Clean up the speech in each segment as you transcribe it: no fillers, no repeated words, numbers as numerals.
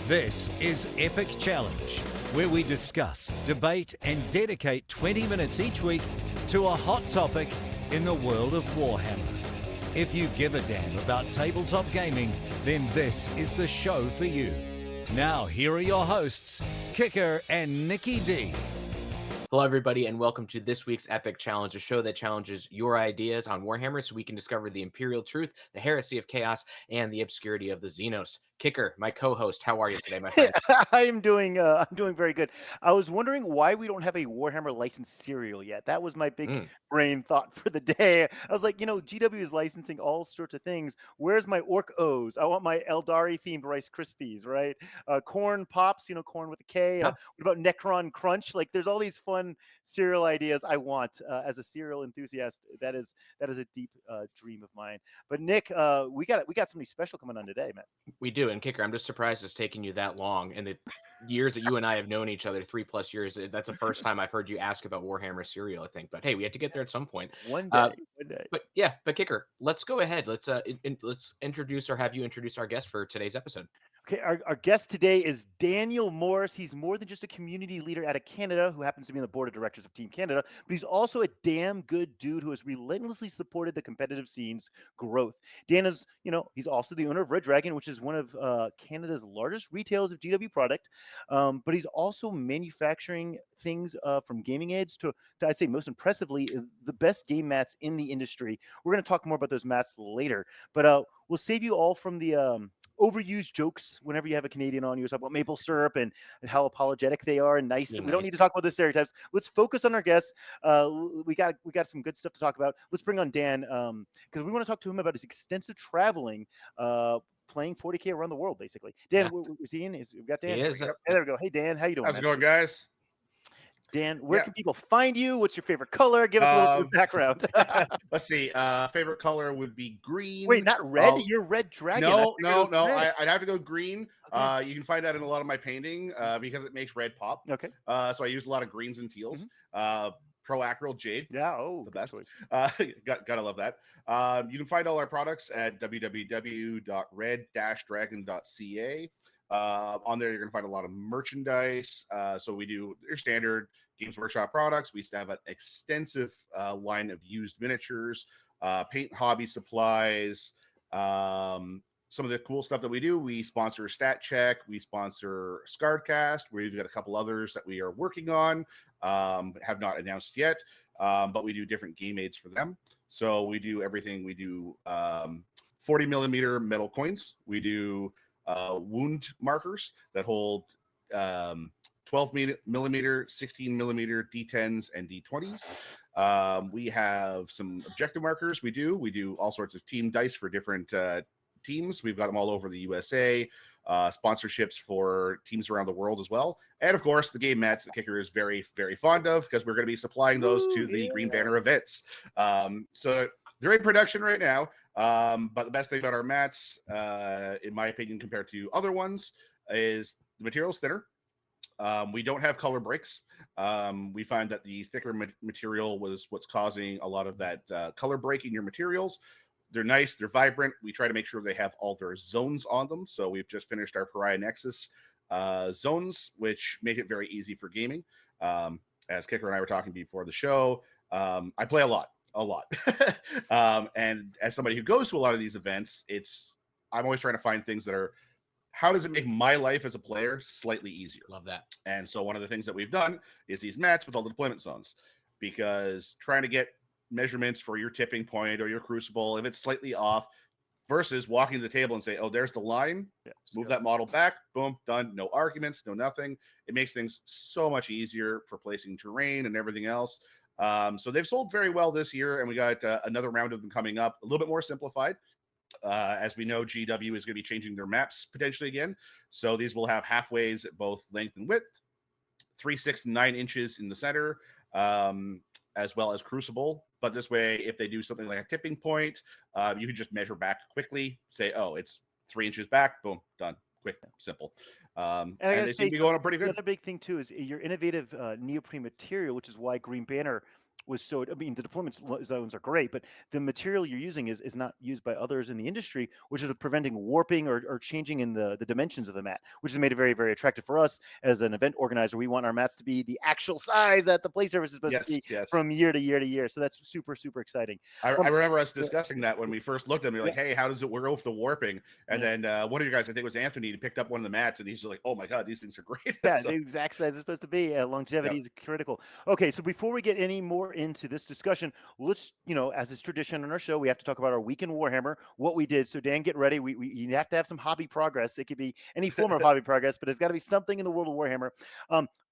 This is Epic Challenge, where we discuss, debate, and dedicate 20 minutes each week to a hot topic in the world of Warhammer. If you give a damn about tabletop gaming, then this is the show for you. Now, here are your hosts, Kicker and Nicky Dee. Hello, everybody, and welcome to this week's Epic Challenge, a show that challenges your ideas on Warhammer so we can discover the Imperial truth, the heresy of chaos, and the obscurity of the Xenos. Kicker, my co-host, how are you today, my friend? I'm doing very good. I was wondering why we don't have a Warhammer licensed cereal yet. That was my big brain thought for the day. I was like, GW is licensing all sorts of things. Where's my Orc O's? I want my Eldari themed Rice Krispies, right? Corn Pops, corn with a K. Yeah. What about Necron Crunch? Like, there's all these fun cereal ideas I want as a cereal enthusiast. That is a deep dream of mine. But Nick, we got something special coming on today, man. We do, and Kicker, I'm just surprised it's taking you that long. In the years that you and I have known each other, 3+ years, that's the first time I've heard you ask about Warhammer cereal, I think. But hey, we have to get there at some point. One day. But Kicker, let's go ahead. Let's introduce or have you introduce our guest for today's episode. Okay, our guest today is Daniel Morris. He's more than just a community leader out of Canada who happens to be on the board of directors of Team Canada, but he's also a damn good dude who has relentlessly supported the competitive scene's growth. Dan is, he's also the owner of Red Dragon, which is one of Canada's largest retailers of GW product, but he's also manufacturing things from gaming aids to I'd say most impressively, the best game mats in the industry. We're going to talk more about those mats later, but we'll save you all from the overused jokes whenever you have a Canadian on. You talk about maple syrup and how apologetic they are and nice. We don't need to talk about the stereotypes. Let's focus on our guests. We got some good stuff to talk about. Let's bring on Dan because we want to talk to him about his extensive traveling, playing 40K around the world, basically. Dan, is he in? We got Dan. He is. There we go. Hey, Dan, how you doing? How's it going, guys? Dan, where can people find you? What's your favorite color? Give us a little bit of background. Let's see. Favorite color would be green. Wait, not red? You're Red Dragon. No. I'd have to go green. Okay. You can find that in a lot of my painting because it makes red pop. Okay. So I use a lot of greens and teals. Pro-acryl jade. Yeah. The best. Gotta love that. You can find all our products at www.red-dragon.ca. On there, you're going to find a lot of merchandise. So we do your standard Games Workshop products. We have an extensive line of used miniatures, paint hobby supplies. Some of the cool stuff that we do, we sponsor Stat Check. We sponsor Scardcast. We've got a couple others that we are working on, but have not announced yet. But we do different game aids for them. So we do everything. We do 40 millimeter metal coins. We do wound markers that hold 12 millimeter, 16 millimeter D10s and D20s. We have some objective markers. We do all sorts of team dice for different teams. We've got them all over the USA. Sponsorships for teams around the world as well. And of course, the game mats that Kicker is very, very fond of because we're going to be supplying those to the Green Banner events. So they're in production right now. But the best thing about our mats, in my opinion, compared to other ones, is the material's thinner. We don't have color breaks. We find that the thicker material was what's causing a lot of that color break in your materials. They're nice. They're vibrant. We try to make sure they have all their zones on them. So we've just finished our Pariah Nexus zones, which make it very easy for gaming. As Kicker and I were talking before the show, I play a lot. And as somebody who goes to a lot of these events, I'm always trying to find things that are, how does it make my life as a player slightly easier? Love that. And so one of the things that we've done is these mats with all the deployment zones, because trying to get measurements for your tipping point or your crucible, if it's slightly off, versus walking to the table and say, oh, there's the line, move that model back, boom, done. No arguments, no nothing. It makes things so much easier for placing terrain and everything else. So they've sold very well this year, and we got another round of them coming up, a little bit more simplified. As we know, GW is going to be changing their maps potentially again. So these will have halfways at both length and width, 3, 6, and 9 inches in the center, as well as crucible. But this way, if they do something like a tipping point, you can just measure back quickly, say, oh, it's 3 inches back, boom, done. Quick, simple. And they seem to be going up pretty good. The other big thing, too, is your innovative neoprene material, which is why Green Banner was so, I mean, the zones are great, but the material you're using is not used by others in the industry, which is preventing warping or changing in the dimensions of the mat, which has made it very, very attractive for us as an event organizer. We want our mats to be the actual size that the play surface is supposed to Yes, be yes. from year to year to year. So that's super, super exciting. I remember us Yeah. discussing that when we first looked at them. You're like, hey, how does it work with the warping? And Yeah. then one of your guys, I think it was Anthony, he picked up one of the mats and he's like, oh my God, these things are great. Yeah, So, the exact size it's supposed to be. Longevity yep. is critical. Okay, so before we get any more into this discussion, let's, as is tradition on our show, we have to talk about our week in Warhammer, what we did. So Dan, get ready. You have to have some hobby progress. It could be any form of hobby progress, but it's got to be something in the world of Warhammer.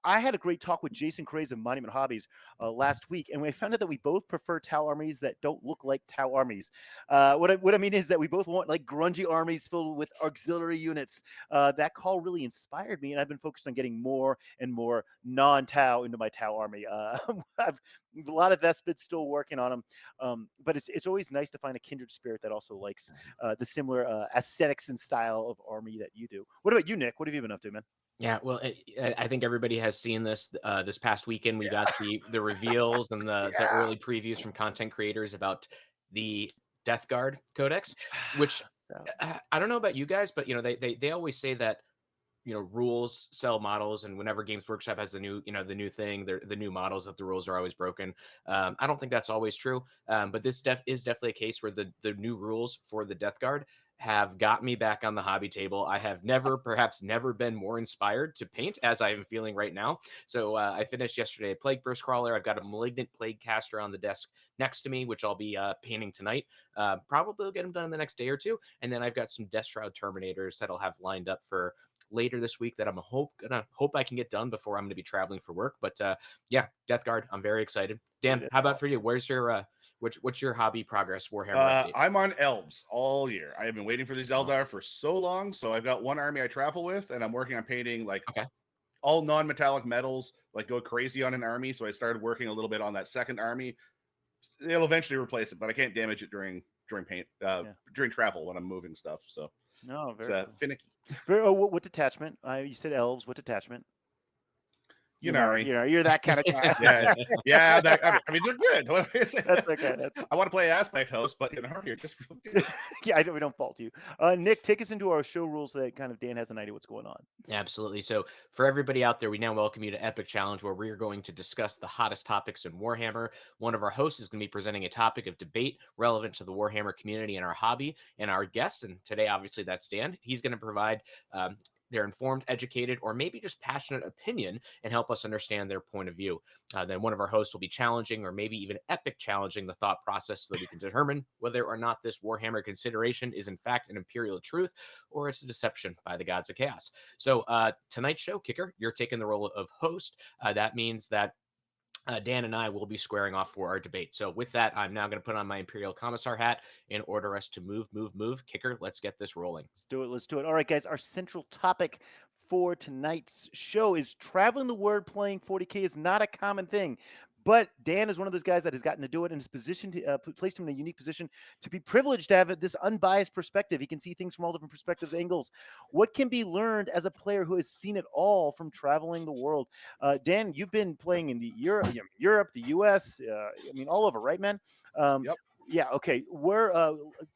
I had a great talk with Jason Craze of Monument Hobbies last week, and we found out that we both prefer Tau armies that don't look like Tau armies. What I mean is that we both want like grungy armies filled with auxiliary units. That call really inspired me, and I've been focused on getting more and more non-Tau into my Tau army. I've a lot of Vespids still working on them, but it's always nice to find a kindred spirit that also likes the similar aesthetics and style of army that you do. What about you, Nick? What have you been up to, man? Yeah, well, I think everybody has seen this this past weekend. We got the reveals and the early previews from content creators about the Death Guard Codex, which So, I don't know about you guys, but they always say that rules sell models, and whenever Games Workshop has the new thing, the new models that the rules are always broken. I don't think that's always true, but this is definitely a case where the new rules for the Death Guard have got me back on the hobby table. I have perhaps never been more inspired to paint as I am feeling right now. So I finished yesterday a Plague Burst Crawler. I've got a Malignant Plague Caster on the desk next to me, which I'll be painting tonight. Probably will get them done in the next day or two, and then I've got some Death Shroud Terminators that I'll have lined up for later this week that I'm gonna hope I can get done before I'm gonna be traveling for work. But yeah, Death Guard, I'm very excited. Dan, how about for you? Where's your what's your hobby progress Warhammer update? I'm on Elves all year. I have been waiting for these Eldar for so long. So I've got one army I travel with, and I'm working on painting like all non-metallic metals, like go crazy on an army. So I started working a little bit on that second army. It'll eventually replace it, but I can't damage it during paint during travel when I'm moving stuff. So no, it's very cool. finicky. What detachment? You said elves. What detachment? You're that kind of guy. yeah. I mean, they're good. That's okay. I want to play aspect host, but you're just real good. Yeah, we don't fault you. Nick, take us into our show rules so that kind of Dan has an idea what's going on. Absolutely. So for everybody out there, we now welcome you to Epic Challenge, where we're going to discuss the hottest topics in Warhammer. One of our hosts is going to be presenting a topic of debate relevant to the Warhammer community and our hobby, and our guest, and today obviously that's Dan. He's going to provide their informed, educated, or maybe just passionate opinion and help us understand their point of view. Then one of our hosts will be challenging or maybe even epic challenging the thought process so that we can determine whether or not this Warhammer consideration is in fact an imperial truth or it's a deception by the gods of chaos. So tonight's show, Kicker, you're taking the role of host. That means that Dan and I will be squaring off for our debate. So with that, I'm now going to put on my Imperial Commissar hat and order us to move. Kicker, let's get this rolling. Let's do it. All right, guys, our central topic for tonight's show is traveling the world playing 40K is not a common thing. But Dan is one of those guys that has gotten to do it and is positioned to placed him in a unique position to be privileged to have this unbiased perspective. He can see things from all different perspectives, angles. What can be learned as a player who has seen it all from traveling the world? Dan, you've been playing in the Europe, the U.S., all over, right, man? Yep. Yeah. Okay. Where?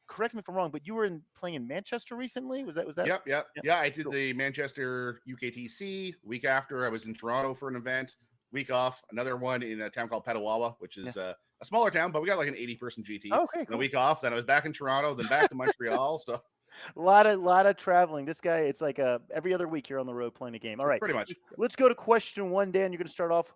Correct me if I'm wrong, but you were playing in Manchester recently. Was that? Yep. Yeah. I did the Manchester UKTC. Week after, I was in Toronto for an event. Week off, another one in a town called Petawawa, which is a smaller town, but we got like an 80-person GT. Okay. Cool. And a week off, then I was back in Toronto, then back to Montreal. So a lot of traveling. This guy, it's like every other week you're on the road playing a game. All right. Pretty much. Let's go to question one, Dan. You're going to start off.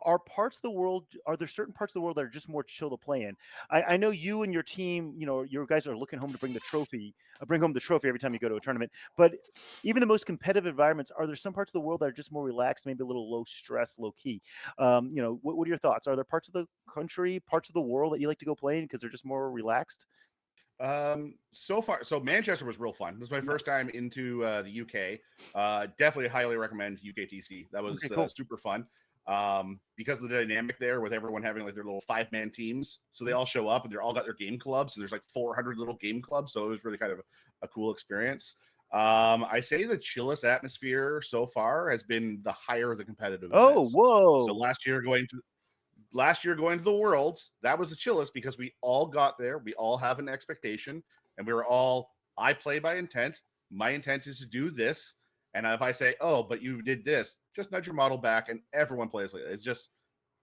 Are there certain parts of the world that are just more chill to play in? I know you and your team, your guys are looking home to bring home the trophy every time you go to a tournament. But even the most competitive environments, are there some parts of the world that are just more relaxed, maybe a little low stress, low key? What are your thoughts? Are there parts of the country, parts of the world that you like to go play in because they're just more relaxed? So Manchester was real fun. This was my first time into the UK. Definitely highly recommend UKTC. That was cool. Super fun. Because of the dynamic there with everyone having like their little 5-man teams. So they all show up and they're all got their game clubs. And there's like 400 little game clubs. So it was really kind of a cool experience. I say the chillest atmosphere so far has been the higher the competitive events. Whoa. So last year last year going to the Worlds, that was the chillest because we all got there. We all have an expectation, and we were all, I play by intent. My intent is to do this. And if I say, oh, but you did this, just nudge your model back and everyone plays like it. It's just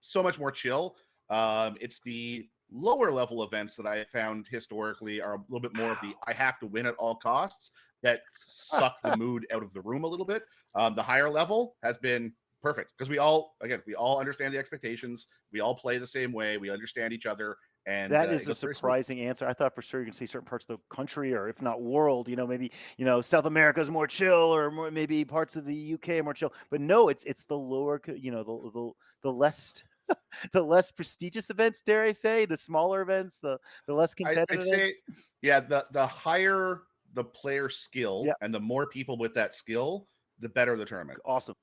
so much more chill. It's the lower level events that I found historically are a little bit more of the I have to win at all costs that suck the mood out of the room a little bit. The higher level has been perfect because we all understand the expectations. We all play the same way. We understand each other. And that is a surprising answer. I thought for sure you can say certain parts of the country, or if not world, maybe South America is more chill, or more, maybe parts of the UK are more chill. But no, it's the lower, the less the less prestigious events, dare I say, the smaller events, the less competitive I'd say, events. yeah, the higher the player skill, Yeah. and the more people with that skill, the better the tournament. Awesome.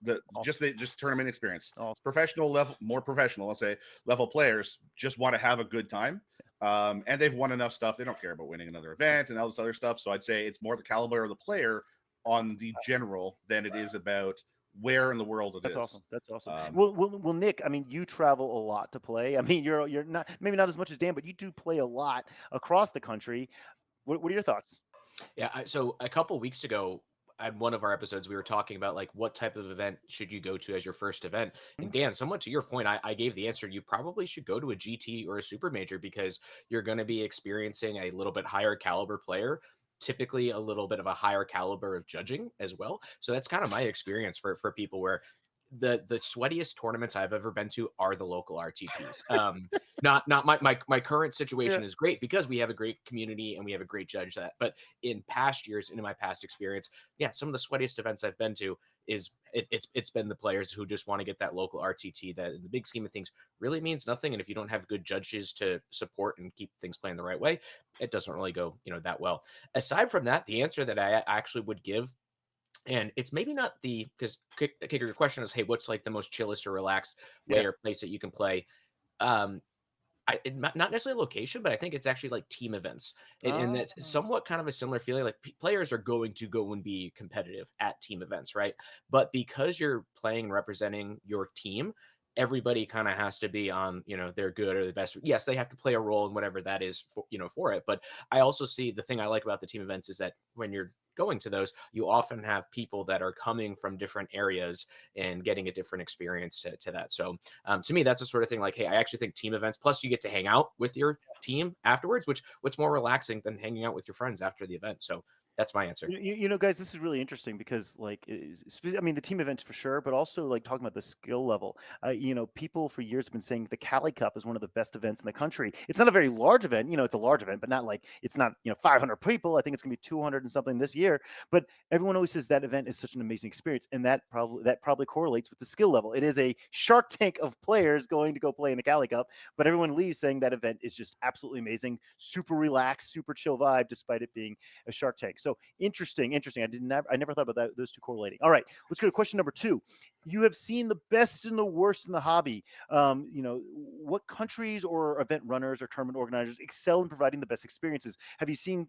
Just tournament experience. Awesome. Professional level, more professional, I'll say, level players just want to have a good time. And they've won enough stuff. They don't care about winning another event and all this other stuff. So I'd say it's more the caliber of the player on the general than it is about where in the world it is. That's awesome. Well, Nick, I mean, you travel a lot to play. I mean, you're not, maybe not as much as Dan, but you do play a lot across the country. What are your thoughts? Yeah, so a couple weeks ago, at one of our episodes, we were talking about like what type of event should you go to as your first event. And Dan, somewhat to your point, I gave the answer. You probably should go to a GT or a super major because you're going to be experiencing a little bit higher caliber player, typically a little bit of a higher caliber of judging as well. So that's kind of my experience for people where the sweatiest tournaments I've ever been to are the local RTTs. Not my current situation is great because we have a great community and we have a great judge that. But in past years, in my past experience, yeah, some of the sweatiest events I've been to is it's been the players who just want to get that local RTT that in the big scheme of things really means nothing. And if you don't have good judges to support and keep things playing the right way, it doesn't really go that well. Aside from that, the answer that I actually would give, and it's maybe not because Kicker, your question is, hey, what's like the most chillest or relaxed way or place that you can play? Not necessarily location, but I think it's actually like team events, and that's somewhat kind of a similar feeling. Like players are going to go and be competitive at team events, right? But because you're playing and representing your team, everybody kind of has to be on, they're good or the best. Yes, they have to play a role in whatever that is for it. But I also see the thing I like about the team events is that when you're going to those, you often have people that are coming from different areas and getting a different experience to that. So to me, that's the sort of thing like, hey, I actually think team events, plus you get to hang out with your team afterwards, what's more relaxing than hanging out with your friends after the event. So that's my answer. Guys, this is really interesting because, like, I mean, the team events for sure, but also like talking about the skill level. People for years have been saying the Cali Cup is one of the best events in the country. It's not a very large event. It's a large event, but not like it's not 500 people. I think it's gonna be 200 and something this year. But everyone always says that event is such an amazing experience, and that probably correlates with the skill level. It is a Shark Tank of players going to go play in the Cali Cup, but everyone leaves saying that event is just absolutely amazing, super relaxed, super chill vibe, despite it being a Shark Tank. So interesting. I never thought about those two correlating. All right, let's go to question number 2. You have seen the best and the worst in the hobby. What countries or event runners or tournament organizers excel in providing the best experiences? Have you seen,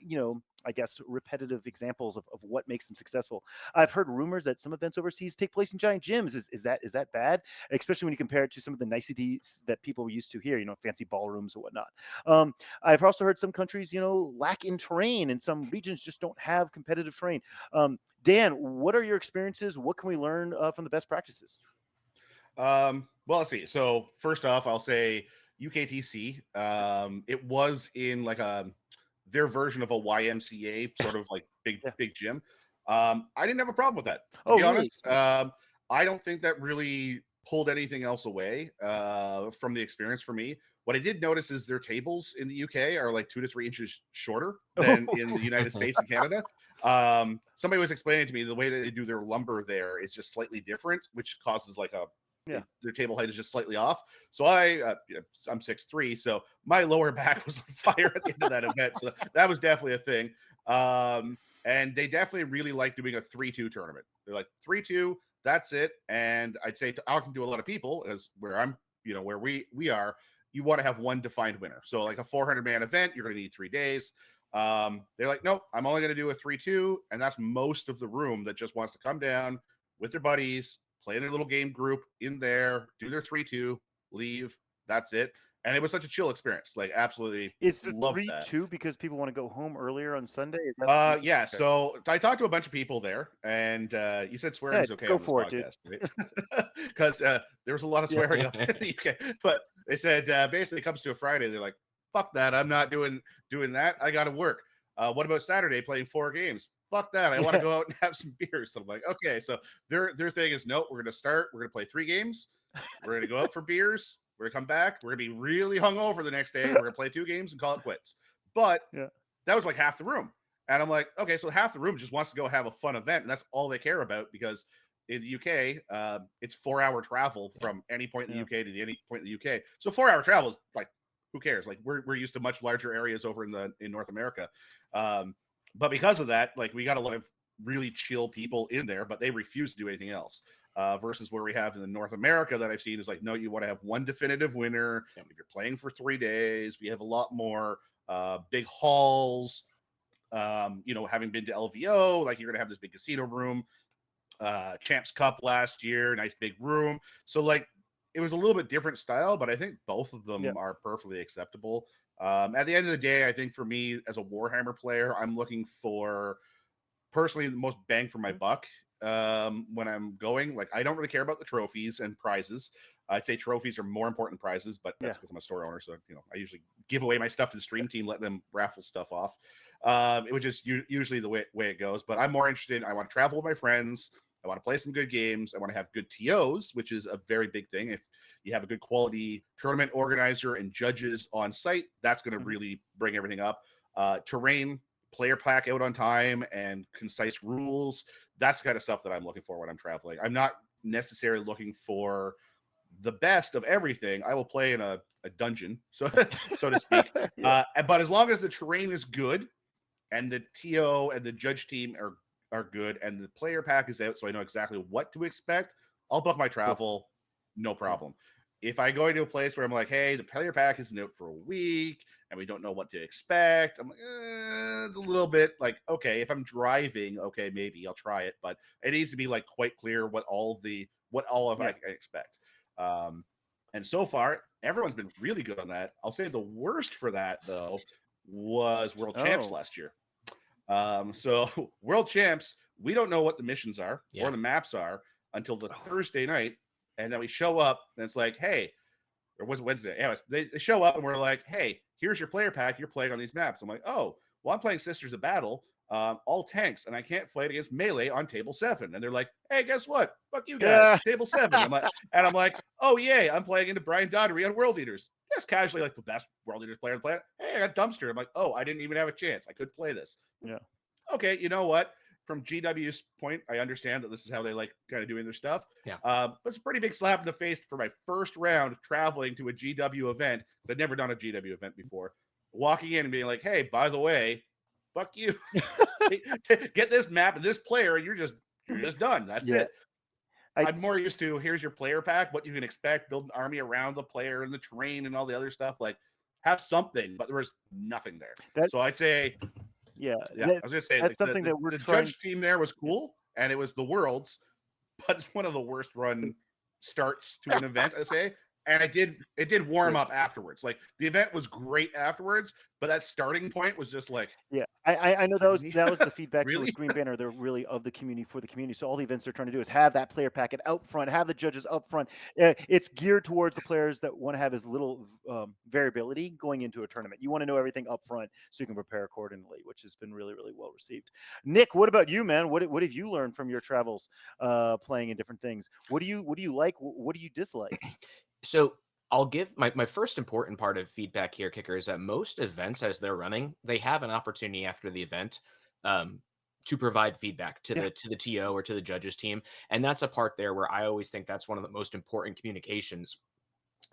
I guess, repetitive examples of what makes them successful? I've heard rumors that some events overseas take place in giant gyms. Is that bad? Especially when you compare it to some of the niceties that people were used to here, fancy ballrooms or whatnot. I've also heard some countries, lack in terrain, and some regions just don't have competitive terrain. Dan, what are your experiences? What can we learn from the best practices? Well, let's see. So first off, I'll say UKTC. It was in like their version of a YMCA, sort of like big gym. I didn't have a problem with that, to be honest. I don't think that really pulled anything else away from the experience for me. What I did notice is their tables in the UK are like 2 to 3 inches shorter than in the United States and Canada. Somebody was explaining to me the way that they do their lumber there is just slightly different, which causes like their table height is just slightly off. So I'm 6'3", so my lower back was on fire at the end of that event. So that was definitely a thing. And they definitely really like doing a 3-2 tournament. They're like 3-2, that's it. And I'd say talking to a lot of people, as where I'm, where we are, you want to have one defined winner. So like a 400-man event, you're going to need 3 days. They're like, nope, I'm only going to do a 3-2, and that's most of the room that just wants to come down with their buddies, play in their little game group in there, do their 3-2, leave. that's it. And it was such a chill experience. Like, absolutely Is the loved 3 that. 2 because people want to go home earlier on Sunday? Is that the reason? Yeah. Okay. So I talked to a bunch of people there, and you said swearing Yeah, is okay go on this for it, dude. podcast, right? Because there was a lot of Yeah. swearing up in the UK. But they said basically it comes to a Friday, they're like, "Fuck that! I'm not doing that. I got to work." What about Saturday playing 4 games? Fuck that! I want to Yeah. go out and have some beers. So I'm like, okay. So their thing is, no, we're gonna start. We're gonna play 3 games. We're gonna go out for beers. We're gonna come back. We're gonna be really hungover the next day. We're gonna play 2 games and call it quits. But Yeah. that was like half the room. And I'm like, okay, so half the room just wants to go have a fun event, and that's all they care about, because in the UK, it's 4-hour travel from any point in the UK to any point in the UK. So 4-hour travel is like, who cares? Like, we're used to much larger areas over in North America. But because of that, like, we got a lot of really chill people in there, but they refuse to do anything else. Versus where we have in the North America that I've seen is like, no, you want to have one definitive winner. If you're playing for 3 days, we have a lot more big halls. Having been to LVO, like, you're gonna have this big casino room. Champs Cup last year, nice big room. So, like, it was a little bit different style, but I think both of them are perfectly acceptable. At the end of the day, I think for me as a Warhammer player, I'm looking for personally the most bang for my buck when I'm going. Like, I don't really care about the trophies and prizes. I'd say trophies are more important than prizes, but that's because I'm a store owner. So, I usually give away my stuff to the stream team, let them raffle stuff off. It was just usually the way it goes. But I'm more interested. I want to travel with my friends. I want to play some good games. I want to have good TOs, which is a very big thing. If you have a good quality tournament organizer and judges on site, that's going to really bring everything up. Terrain, player pack out on time, and concise rules. That's the kind of stuff that I'm looking for when I'm traveling. I'm not necessarily looking for the best of everything. I will play in a dungeon, so to speak. But as long as the terrain is good and the TO and the judge team are good and the player pack is out, so I know exactly what to expect, I'll book my travel, no problem. If I go into a place where I'm like, hey, the player pack isn't out for a week and we don't know what to expect, I'm like, it's a little bit like, okay, if I'm driving, okay, maybe I'll try it, but it needs to be like quite clear what all of I expect. And so far, everyone's been really good on that. I'll say the worst for that, though, was World Champs last year. So World Champs, we don't know what the missions are or the maps are until the Thursday night. And then we show up and it's like, hey, or was it Wednesday? Anyways, they show up and we're like, hey, here's your player pack. You're playing on these maps. I'm like, oh, well, I'm playing Sisters of Battle, all tanks, and I can't fight against melee on table 7. And they're like, hey, guess what? Fuck you guys, table 7. I'm like, oh, yay, I'm playing into Brian Doddery on World Eaters. Just casually, like the best World Eaters player on the planet. Hey, I got Dumpster. I'm like, oh, I didn't even have a chance. I could play this. Yeah. Okay, you know what? From GW's point, I understand that this is how they like kind of doing their stuff. Yeah. But it's a pretty big slap in the face for my first round traveling to a GW event, because I'd never done a GW event before. Walking in and being like, hey, by the way, fuck you. Get this map and this player, and you're just done. That's it. I'm more used to, here's your player pack, what you can expect, build an army around the player and the terrain and all the other stuff. Like, have something, but there was nothing there. So I'd say, I was gonna say that's something that we're trying. Judge team there was cool, and it was the Worlds, but it's one of the worst run starts to an event, I say. And it did warm up afterwards. Like, the event was great afterwards, but that starting point was just like, I know that was the feedback. Really? So with Green Banner, they're really of the community for the community. So all the events they're trying to do is have that player packet out front, have the judges up front. It's geared towards the players that want to have as little variability going into a tournament. You want to know everything up front so you can prepare accordingly, which has been really, really well received. Nick, what about you, man? What have you learned from your travels playing in different things? What do you like? What do you dislike? So I'll give my first important part of feedback here, Kicker, is that most events as they're running, they have an opportunity after the event to provide feedback to the TO or to the judges team. And that's a part there where I always think that's one of the most important communications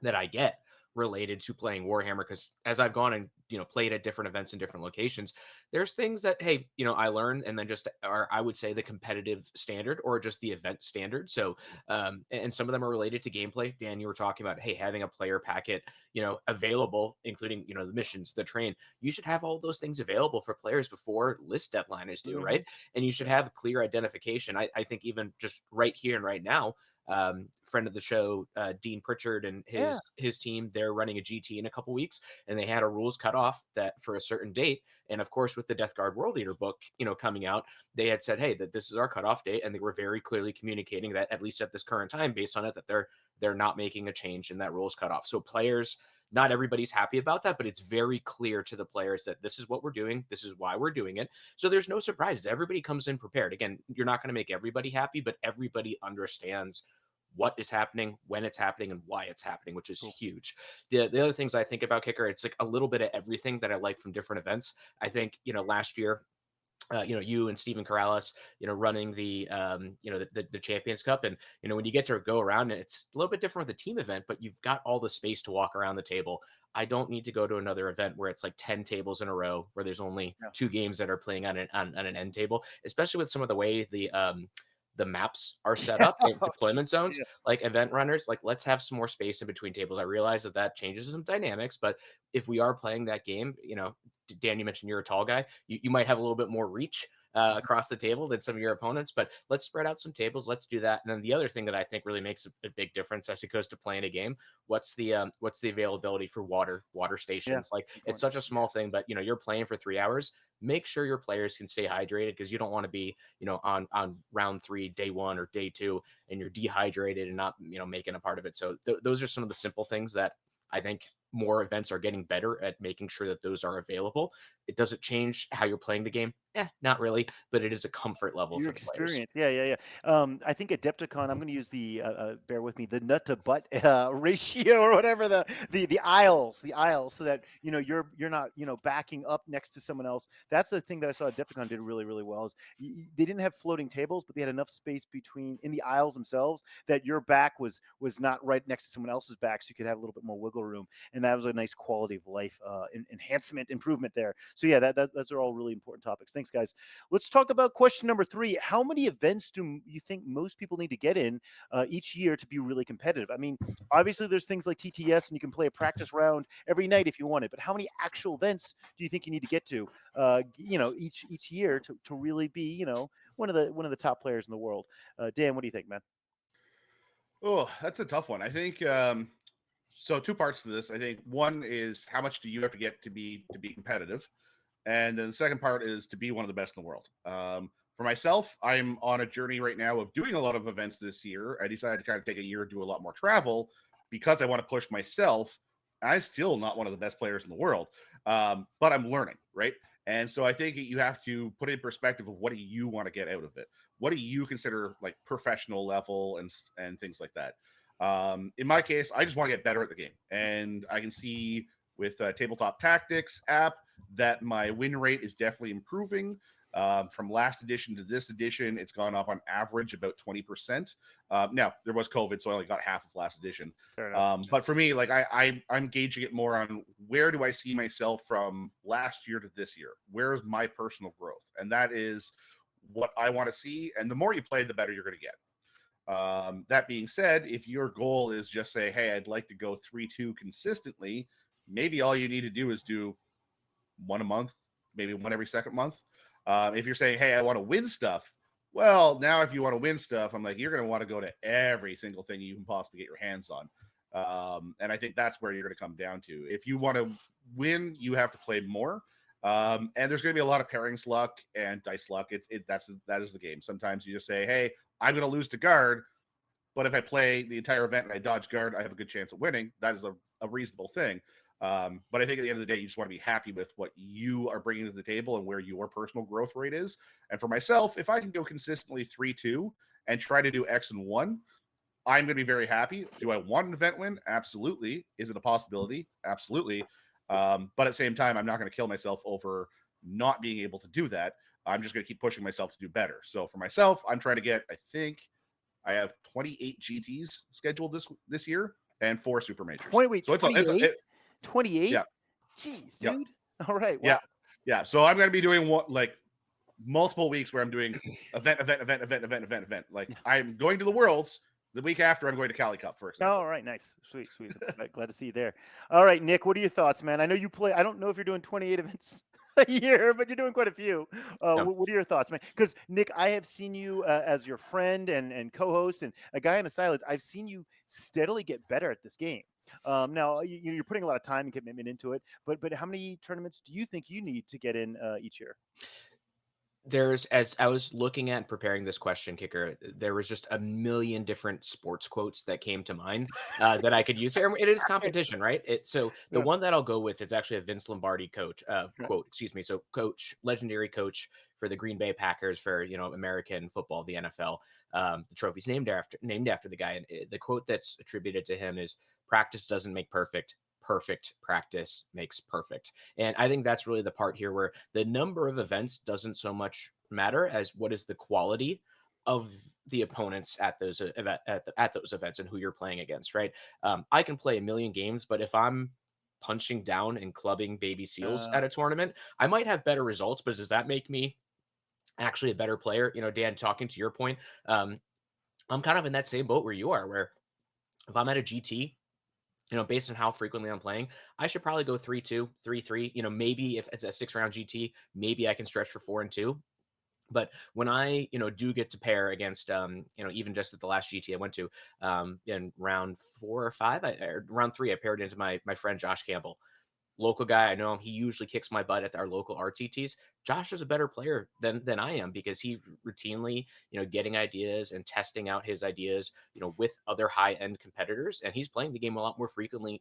that I get related to playing Warhammer, because as I've gone and played at different events in different locations, There's things that, hey, I learned, and then just are, I would say, the competitive standard or just the event standard. So, and some of them are related to gameplay. Dan, you were talking about, hey, having a player packet, available, including, the missions, the train. You should have all those things available for players before list deadline is due, Mhm. right? And you should have clear identification. I think even just right here and right now, friend of the show, Dean Pritchard and Yeah. his team, they're running a GT in a couple weeks, and they had a rules cutoff that for a certain date. And of course, with the Death Guard World Eater book, coming out, they had said, hey, that this is our cutoff date, and they were very clearly communicating that, at least at this current time, based on it, that they're not making a change in that rules cutoff. So players, not everybody's happy about that, but it's very clear to the players that this is what we're doing, this is why we're doing it. So there's no surprises. Everybody comes in prepared. Again, you're not going to make everybody happy, but everybody understands what is happening, when it's happening, and why it's happening, which is Cool. huge. The other things I think about Kicker, it's like a little bit of everything that I like from different events. I think, last year, you and Steven Corrales, running the, the Champions Cup. And, when you get to go around, and it's a little bit different with a team event, but you've got all the space to walk around the table. I don't need to go to another event where it's like 10 tables in a row, where there's only Yeah. 2 games that are playing on an end table, especially with some of the way the maps are set up in Oh, geez. deployment zones. Yeah. Like event runners, like, let's have some more space in between tables. I realize that changes some dynamics, but if we are playing that game, Dan, you mentioned you're a tall guy. You might have a little bit more reach across the table than some of your opponents, but let's spread out some tables. Let's do that. And then the other thing that I think really makes a big difference as it goes to playing a game, what's the availability for water Yeah. stations? Like, it's Important. such a small Yes. thing, but you're playing for 3 hours. Make sure your players can stay hydrated, because you don't want to be, on round 3, day 1 or day 2, and you're dehydrated and not, making a part of it. So those are some of the simple things that I think more events are getting better at making sure that those are available. It doesn't change how you're playing the game. Not really, but it is a comfort level Your for the players. experience. Yeah, yeah, yeah. I think Adepticon, I'm going to use the, bear with me, the nut to butt ratio or whatever, the aisles, so that, you're not, backing up next to someone else. That's the thing that I saw Adepticon did really, really well, is they didn't have floating tables, but they had enough space between in the aisles themselves that your back was not right next to someone else's back, so you could have a little bit more wiggle room. And that was a nice quality of life enhancement improvement there. So yeah, those are all really important topics. Thanks, guys. Let's talk about question number 3. How many events do you think most people need to get in each year to be really competitive? I mean, obviously there's things like TTS, and you can play a practice round every night if you want it. But how many actual events do you think you need to get to, each year to really be, one of the top players in the world? Dan, what do you think, man? Oh, that's a tough one. I think so. Two parts to this. I think one is how much do you have to get to be competitive, and then the second part is to be one of the best in the world. For myself, I'm on a journey right now of doing a lot of events this year. I decided to kind of take a year and do a lot more travel because I want to push myself. I'm still not one of the best players in the world, but I'm learning, right? And so I think you have to put in perspective of what do you want to get out of it? What do you consider like professional level and things like that? In my case, I just want to get better at the game, and I can see with Tabletop Tactics app that my win rate is definitely improving. From last edition to this edition, it's gone up on average about 20%. Now there was COVID, so I only got half of last edition. Fair enough. But for me, like I'm gauging it more on where do I see myself from last year to this year? Where is my personal growth? And that is what I want to see. And the more you play, the better you're going to get. That being said, if your goal is just say, hey, I'd like to go 3-2 consistently, maybe all you need to do is do one a month, maybe one every second month. If you're saying, hey, I want to win stuff, well, now if you want to win stuff, I'm like, you're going to want to go to every single thing you can possibly get your hands on. And I think that's where you're going to come down to. If you want to win, you have to play more. And there's going to be a lot of pairings luck and dice luck. That is the game. Sometimes you just say, hey, I'm going to lose to guard, but if I play the entire event and I dodge guard, I have a good chance of winning. That is a reasonable thing. But I think at the end of the day, you just want to be happy with what you are bringing to the table and where your personal growth rate is. And for myself, if I can go consistently 3-2 and try to do X and 1, I'm going to be very happy. Do I want an event win? Absolutely. Is it a possibility? Absolutely. But at the same time, I'm not going to kill myself over not being able to do that. I'm just going to keep pushing myself to do better. So for myself, I'm trying to get, I think I have 28 GTs scheduled this year and 4 super majors. Wait, So it's 28? 28? yeah, Jeez, yeah, dude. All right. yeah. Wow. Yeah, so I'm going to be doing multiple weeks where I'm doing event. Like I'm going to the Worlds. The week after, I'm going to Cali Cup, for example. All right, nice, sweet. Glad to see you there. All right, Nick, what are your thoughts, man? I know you play. I don't know if you're doing 28 events a year, but you're doing quite a few. No. What are your thoughts, man? Because Nick, I have seen you as your friend and co-host and a guy on the sidelines. I've seen you steadily get better at this game. Now you're putting a lot of time and commitment into it, but how many tournaments do you think you need to get in each year? There's as I was looking at preparing this question, Kicker, there was just a million different sports quotes that came to mind that I could use here. It is competition, right? So the Yeah. one that I'll go with is actually a Vince Lombardi Right. quote, excuse me. So legendary coach for the Green Bay Packers for American football, the NFL. The trophy's named after the guy, and the quote that's attributed to him is "Practice doesn't make perfect. Perfect practice makes perfect." And I think that's really the part here where the number of events doesn't so much matter as what is the quality of the opponents at those at those events and who you're playing against, right? I can play a million games, but if I'm punching down and clubbing baby seals at a tournament, I might have better results, but does that make me actually a better player? Dan, talking to your point, I'm kind of in that same boat where you are, where if I'm at a GT, based on how frequently I'm playing, I should probably go 3-2, 3-3. Maybe if it's a 6-round GT, maybe I can stretch for 4-2. But when I, do get to pair against, even just at the last GT I went to, in round 4 or 5, or round 3, I paired into my friend Josh Campbell. Local guy, I know him. He usually kicks my butt at our local RTTs. Josh is a better player than I am because he routinely, getting ideas and testing out his ideas, with other high end competitors, and he's playing the game a lot more frequently,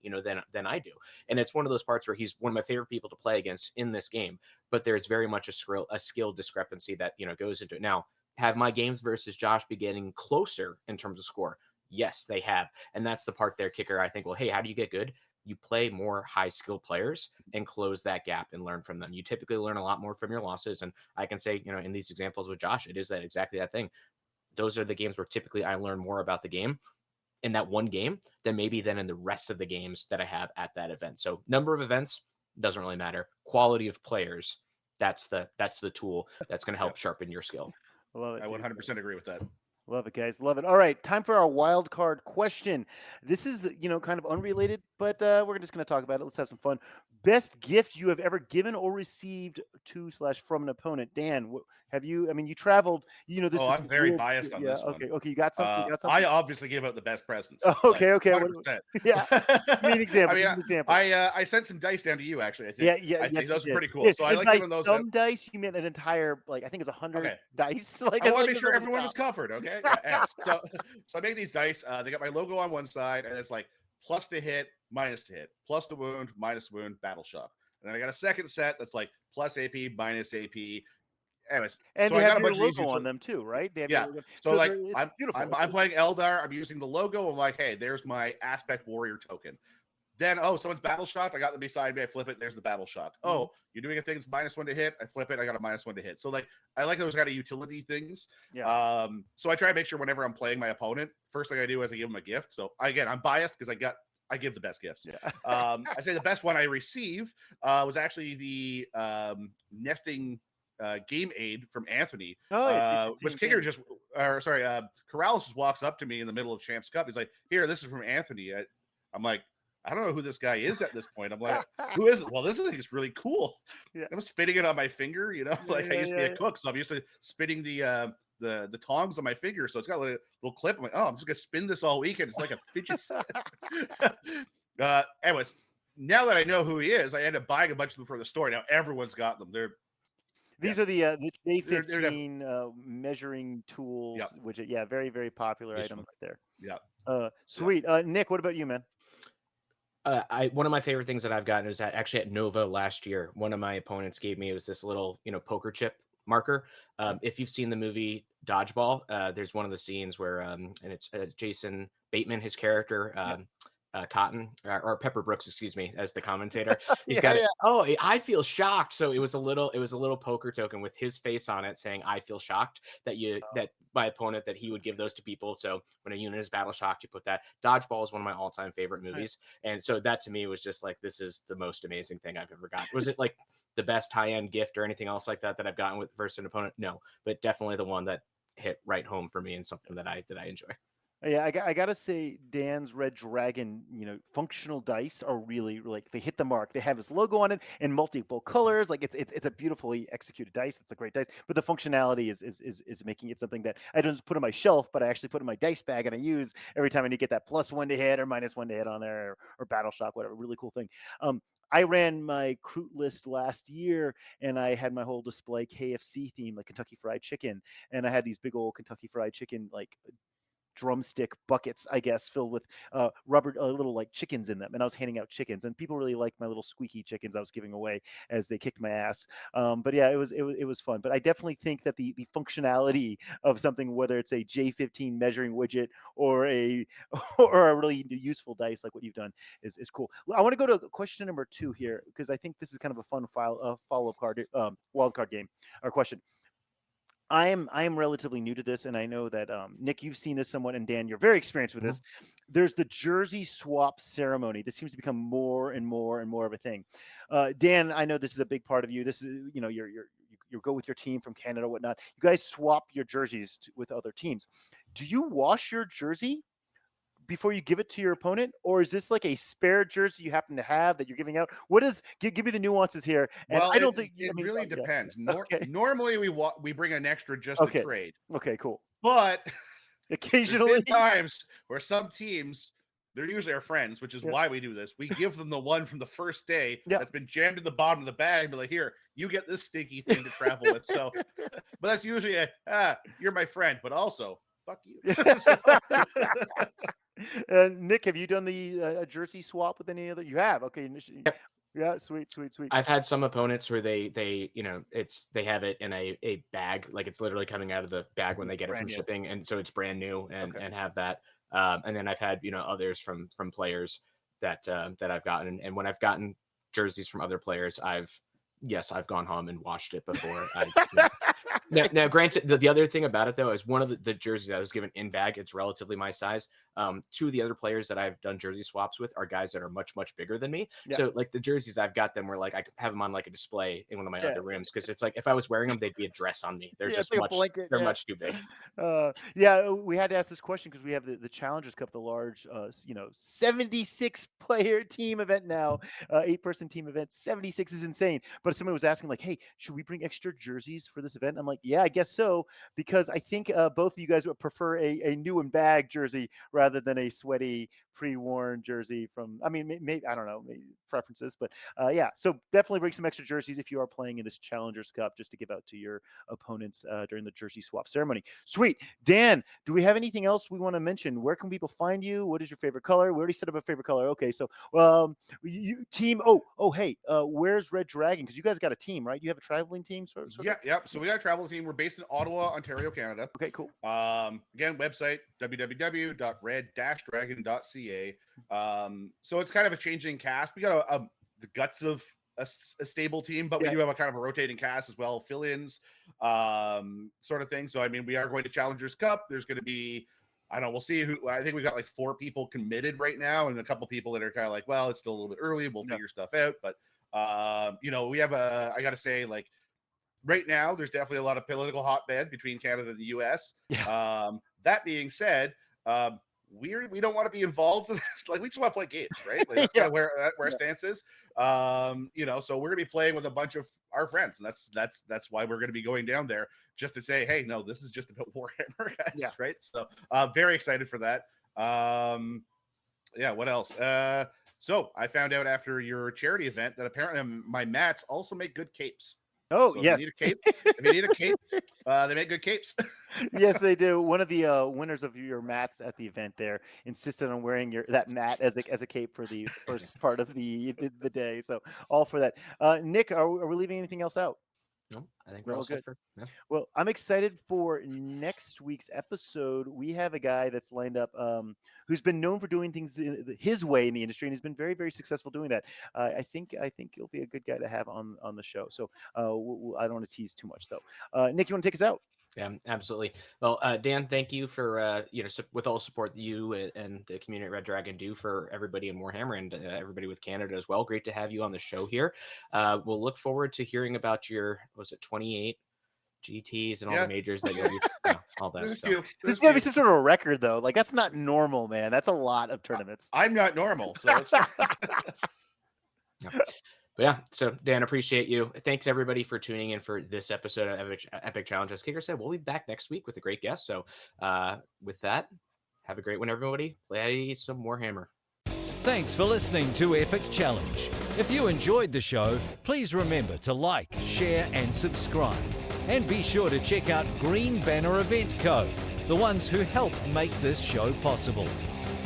than I do. And it's one of those parts where he's one of my favorite people to play against in this game. But there's very much a skill discrepancy that goes into it. Now, have my games versus Josh be getting closer in terms of score? Yes, they have, and that's the part there, Kicker. I think, well, hey, how do you get good? You play more high skill players and close that gap and learn from them. You typically learn a lot more from your losses. And I can say, in these examples with Josh, it is exactly that thing. Those are the games where typically I learn more about the game in that one game than in the rest of the games that I have at that event. So number of events doesn't really matter. Quality of players, that's the tool that's going to help sharpen your skill. Love it. I dude. 100% agree with that. Love it, guys. Love it. All right, time for our wild card question. This is, kind of unrelated, but we're just going to talk about it. Let's have some fun. Best gift you have ever given or received to/from an opponent. Dan, have you? I mean, you traveled. This is I'm very weird. biased on this one. Okay. You got something. You got something. I obviously give out the best presents. Okay. 100%. Yeah. Give me an example. I Give mean, me an example. I sent some dice down to you, actually. I think. Yeah. I think Yes, those you are did. pretty cool. Yeah, So I and like by giving those out. some dice, you meant an entire, I think it's 100 Okay. dice. I want to like make sure over the everyone was top. covered. Okay. Yeah, so I make these dice. They got my logo on one side, and it's like plus to hit, minus to hit, plus to wound, minus wound, battle shock. And then I got a second set that's like plus AP, minus AP. Anyways, And so they I got have a your bunch of these logo on them too, right? They have Yeah. your logo. So like it's beautiful. I'm playing Eldar. I'm using the logo. I'm like, hey, there's my Aspect Warrior token. Then, someone's battle shocked. I got them beside me. I flip it. There's the battle shock. Oh, you're doing a thing that's -1 to hit. I flip it. I got a -1 to hit. So like, I like those kind of utility things. Yeah. So I try to make sure whenever I'm playing my opponent, first thing I do is I give them a gift. So again, I'm biased because I give the best gifts. Yeah. I say the best one I receive was actually the nesting game aid from Anthony, which Kicker Corrales just walks up to me in the middle of Champs Cup. He's like, "Here, this is from Anthony." I'm like, I don't know who this guy is at this point. I'm like, who is it? Well, this thing is really cool. Yeah. I'm spinning it on my finger, I used to be a yeah. cook, so I'm used to spinning the tongs on my finger. So it's got a little clip. I'm like, I'm just gonna spin this all weekend. It's like a fidget anyways, now that I know who he is, I end up buying a bunch of them for the store. Now everyone's got them. These are the J15 measuring tools, which very, very popular item right there. Yeah. Sweet. Nick, what about you, man? One of my favorite things that I've gotten is actually at Nova last year. One of my opponents gave me, it was this little, poker chip marker. If you've seen the movie Dodgeball, there's one of the scenes where, and it's Jason Bateman, his character, Cotton or Pepper Brooks, excuse me, as the commentator. He's got it. Oh, I feel shocked. So it was a little poker token with his face on it saying, "I feel shocked," that my opponent, that he would give those to people. So when a unit is battle shocked, you put that. Dodgeball is one of my all-time favorite movies. And so that to me was just like, this is the most amazing thing I've ever got. Was it like the best high-end gift or anything else like that I've gotten with versus an opponent. No, but definitely the one that hit right home for me and something that I enjoy. Yeah, I gotta say, Dan's Red Dragon, functional dice are really like they hit the mark. They have his logo on it in multiple colors. Like it's a beautifully executed dice. It's a great dice, but the functionality is making it something that I don't just put on my shelf, but I actually put in my dice bag and I use every time I need to get that +1 to hit or -1 to hit on there, or Battle Shock, whatever. Really cool thing. I ran my Crute list last year, and I had my whole display KFC theme, like Kentucky Fried Chicken, and I had these big old Kentucky Fried Chicken like drumstick buckets, I guess, filled with rubber little like chickens in them, and I was handing out chickens, and people really liked my little squeaky chickens I was giving away as they kicked my ass. But yeah, it was fun. But I definitely think that the functionality of something, whether it's a J15 measuring widget or a or a really useful dice like what you've done, is cool. I want to go to question number 2 here, because I think this is kind of a fun follow up card wild card game or question. I am relatively new to this, and I know that Nick, you've seen this somewhat, and Dan, you're very experienced with this. There's the jersey swap ceremony. This seems to become more and more and more of a thing. Dan, I know this is a big part of you. This is, you go with your team from Canada, whatnot. You guys swap your jerseys with other teams. Do you wash your jersey before you give it to your opponent, or is this like a spare jersey you happen to have that you're giving out? What is give me the nuances here? And Well, I don't think it really depends. Okay. Normally we bring an extra just to trade, Okay, cool. but there's Occasionally, been times where some teams, they're usually our friends, which is Yeah. why we do this. We give them the one from the first day Yeah. that's been jammed in the bottom of the bag and be like, here, you get this stinky thing to travel with. So, but that's usually you're my friend, but also fuck you. Nick, have you done the jersey swap with any other? You have. Okay. Yep. Yeah. Sweet. I've had some opponents where they they have it in a bag, like it's literally coming out of the bag when they get it Brand from new. shipping, and so it's brand new and Okay. and have that. And then I've had others from players that I've gotten, and when I've gotten jerseys from other players, I've gone home and washed it before. Now, granted, the other thing about it though is one of the jerseys I was given in bag. It's relatively my size. Two of the other players that I've done jersey swaps with are guys that are much bigger than me. Yeah. So like the jerseys I've got them where like I could have them on like a display in one of my Yeah. other rooms, because it's like if I was wearing them, they'd be a dress on me. They're Yeah, just it's like a much blanket. they're Yeah. much too big. Yeah, we had to ask this question because we have the Challengers Cup, the large, 76 player team event now, 8-person team event. 76 is insane. But somebody was asking, like, hey, should we bring extra jerseys for this event? I'm like, yeah, I guess so, because I think both of you guys would prefer a new and bag jersey rather than a sweaty, pre-worn jersey from, I mean, maybe, I don't know, maybe preferences, but yeah, so definitely bring some extra jerseys if you are playing in this Challengers Cup, just to give out to your opponents during the jersey swap ceremony. Sweet. Dan, do we have anything else we want to mention? Where can people find you? What is your favorite color? We already set up a favorite color. Okay, so you team. Hey, where's Red Dragon? Because you guys got a team, right? You have a traveling team, sort of? Yep. So we got a travel team. We're based in Ottawa, Ontario, Canada. Okay, cool. Again, website www.red-dragon.ca. So it's kind of a changing cast. We got the guts of a stable team, but we do have a kind of a rotating cast as well, fill-ins, sort of thing. So I mean, we are going to Challengers Cup. There's going to be, I don't know, we'll see who. I think we got like 4 people committed right now, and a couple people that are kind of like, well, it's still a little bit early. We'll figure stuff out. But we have I got to say, like, right now, there's definitely a lot of political hotbed between Canada and the U.S. Yeah. That being said, we don't want to be involved in this. Like, we just want to play games, right? Like, that's kind of where our stance is. So we're gonna be playing with a bunch of our friends, and that's why we're gonna be going down there, just to say, hey, no, this is just about Warhammer, guys, right? So very excited for that. What else? So I found out after your charity event that apparently my mats also make good capes. Oh, so yes. If you need a cape, they make good capes. Yes, they do. One of the winners of your mats at the event there insisted on wearing that mat as a cape for the first part of the day. So all for that. Nick, are we leaving anything else out? No, I think we're all set for. Yeah. Well, I'm excited for next week's episode. We have a guy that's lined up who's been known for doing things his way in the industry, and has been very, very successful doing that. I think he'll be a good guy to have on the show. So I don't want to tease too much, though. Nick, you want to take us out? Yeah, absolutely. Well, Dan, thank you for with all the support that you and the community at Red Dragon do for everybody in Warhammer and everybody with Canada as well. Great to have you on the show here. We'll look forward to hearing about your 28 GTs and all the majors that you'll be, all that. There's So. you. This got to be some sort of a record, though. Like, that's not normal, man. That's a lot of tournaments. I'm not normal, so it's fine. Yeah. But yeah, so Dan, appreciate you. Thanks everybody for tuning in for this episode of Epic Challenge. As Kicker said, we'll be back next week with a great guest. So with that, have a great one, everybody. Play some Warhammer. Thanks for listening to Epic Challenge. If you enjoyed the show, please remember to like, share, and subscribe. And be sure to check out Green Banner Event Co., the ones who help make this show possible.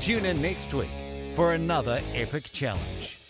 Tune in next week for another Epic Challenge.